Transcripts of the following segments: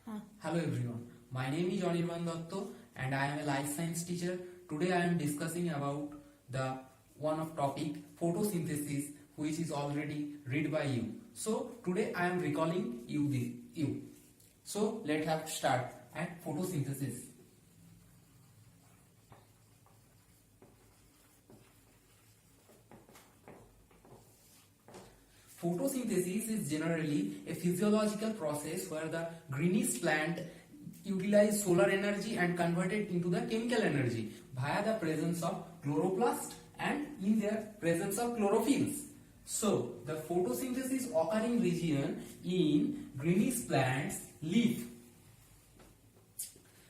Hello everyone, my name is Anirban Datto and I am a life science teacher. Today I am discussing about the one of topic photosynthesis, which is already read by you. So today I am recalling you. So let's have start at photosynthesis. Photosynthesis is generally a physiological process where the greenish plant utilize solar energy and convert it into the chemical energy via the presence of chloroplast and in their presence of chlorophylls. So, the photosynthesis occurring region in greenish plants leaf.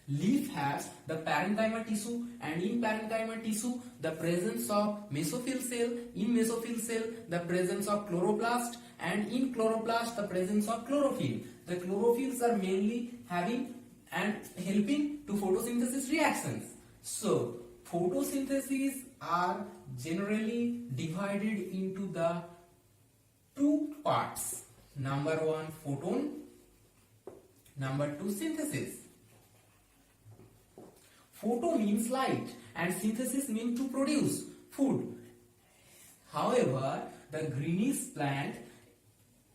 Leaf has the parenchyma tissue, and in parenchyma tissue the presence of mesophyll cell, in mesophyll cell the presence of chloroplast, and in chloroplast the presence of chlorophyll. The chlorophylls are mainly having and helping to photosynthesis reactions. So photosynthesis are generally divided into the two parts. Number one, photon. Number two, synthesis. Photo means light and synthesis means to produce food. However, the greenish plant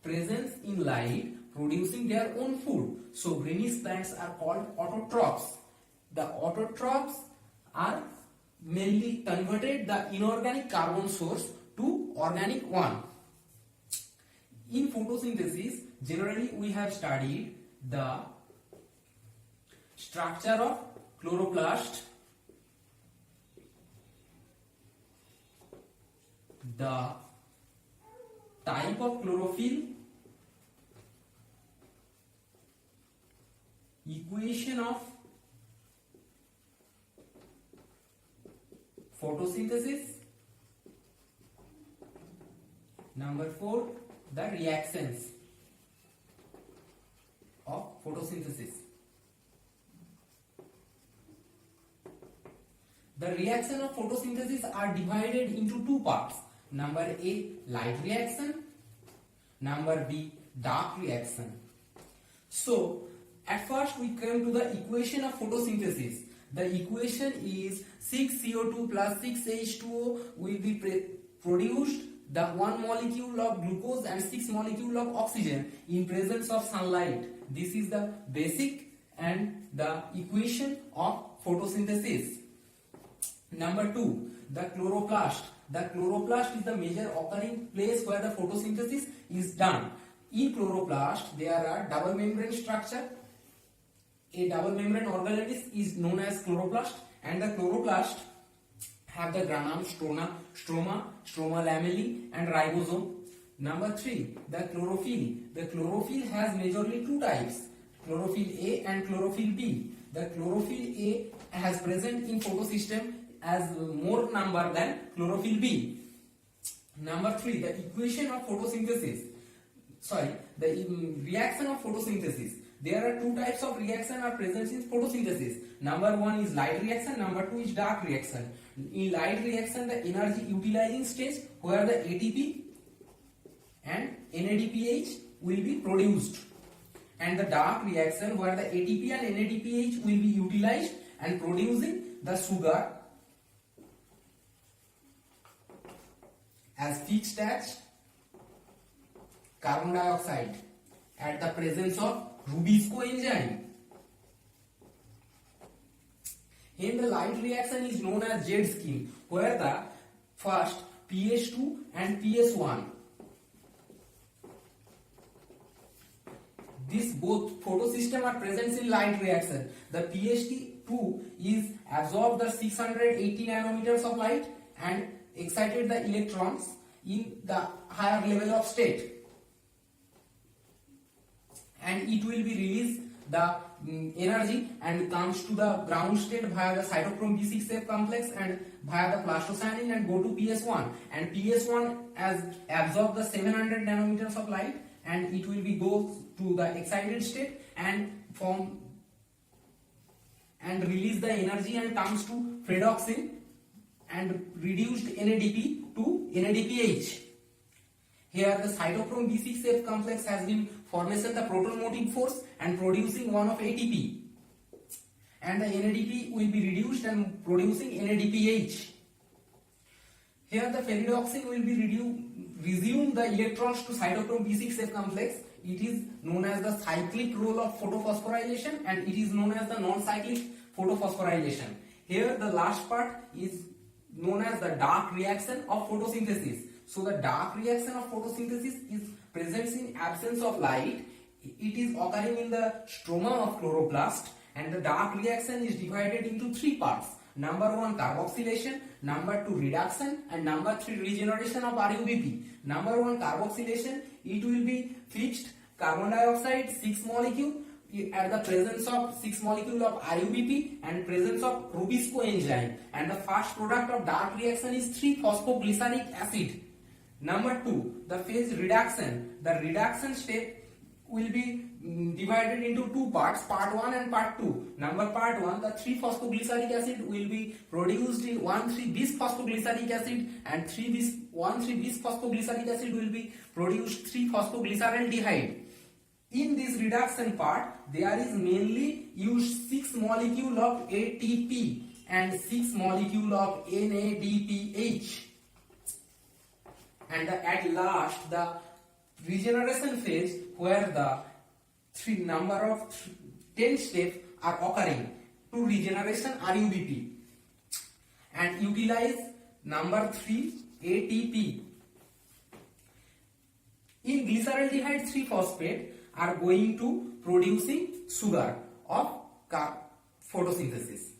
presents in light producing their own food. So greenish plants are called autotrophs. The autotrophs are mainly converted the inorganic carbon source to organic one. In photosynthesis, generally we have studied the structure of chloroplast, the type of chlorophyll, equation of photosynthesis, number 4, the reactions of photosynthesis. The reaction of photosynthesis are divided into two parts. Number A, light reaction. Number B, dark reaction. So, at first we come to the equation of photosynthesis. The equation is 6CO2 plus 6H2O will be produced the 1 molecule of glucose and 6 molecule of oxygen in presence of sunlight. This is the basic and the equation of photosynthesis. Number 2, the chloroplast. The chloroplast is the major occurring place where the photosynthesis is done. In chloroplast, there are double membrane structure. A double membrane organelle is known as chloroplast, and the chloroplast have the granum, stroma lamellae, and ribosome. Number 3, the chlorophyll. The chlorophyll has majorly two types, chlorophyll A and chlorophyll B. The chlorophyll A has present in photosystem as more number than chlorophyll B. Number 3, the equation of photosynthesis. The reaction of photosynthesis. There are two types of reaction are present in photosynthesis. Number 1 is light reaction, number 2 is dark reaction. In light reaction, the energy utilizing stage where the ATP and NADPH will be produced. And the dark reaction where the ATP and NADPH will be utilized and producing the sugar as fixed as carbon dioxide at the presence of Rubisco enzyme. Here the light reaction is known as jet scheme, where the first PH2 and PS1. These both photosystem are present in light reaction. The PH2 is absorbed the 680 nanometers of light and excited the electrons in the higher level of state, and it will be released the energy and comes to the ground state via the cytochrome B6F complex and via the plastocyanin and go to PS1, and PS1 has absorbed the 700 nanometers of light and it will be go to the excited state and form and release the energy and comes to pyridoxine and reduced NADP to NADPH. Here the cytochrome B6F complex has been formation the proton motive force and producing one of ATP, and the NADP will be reduced and producing NADPH. Here the ferridoxin will be resume the electrons to cytochrome B6F complex. It is known as the cyclic role of photophosphorylation, and it is known as the non-cyclic photophosphorylation. Here the last part is known as the dark reaction of photosynthesis. So the dark reaction of photosynthesis is present in absence of light. It is occurring in the stroma of chloroplast, and the dark reaction is divided into three parts. Number 1 carboxylation, number 2 reduction, and number 3 regeneration of RUBP. Number 1 carboxylation, it will be fixed carbon dioxide 6 molecule at the presence of 6 molecule of RUBP and presence of Rubisco enzyme, and the first product of dark reaction is 3-phosphoglyceric acid. Number 2, the phase reduction. The reduction step will be divided into two parts, part 1 and part 2. Part 1, the 3-phosphoglyceric acid will be produced in 1,3-bis-phosphoglyceric acid, and 1,3-bis-phosphoglyceric acid will be produced 3-phosphoglyceraldehyde. In this reduction part, there is mainly used 6 molecule of ATP and 6 molecule of NADPH. And at last, the regeneration phase, where the 10 steps are occurring to regeneration RUBP, and utilize number 3 ATP. In glyceraldehyde 3-phosphate are going to producing sugar of photosynthesis.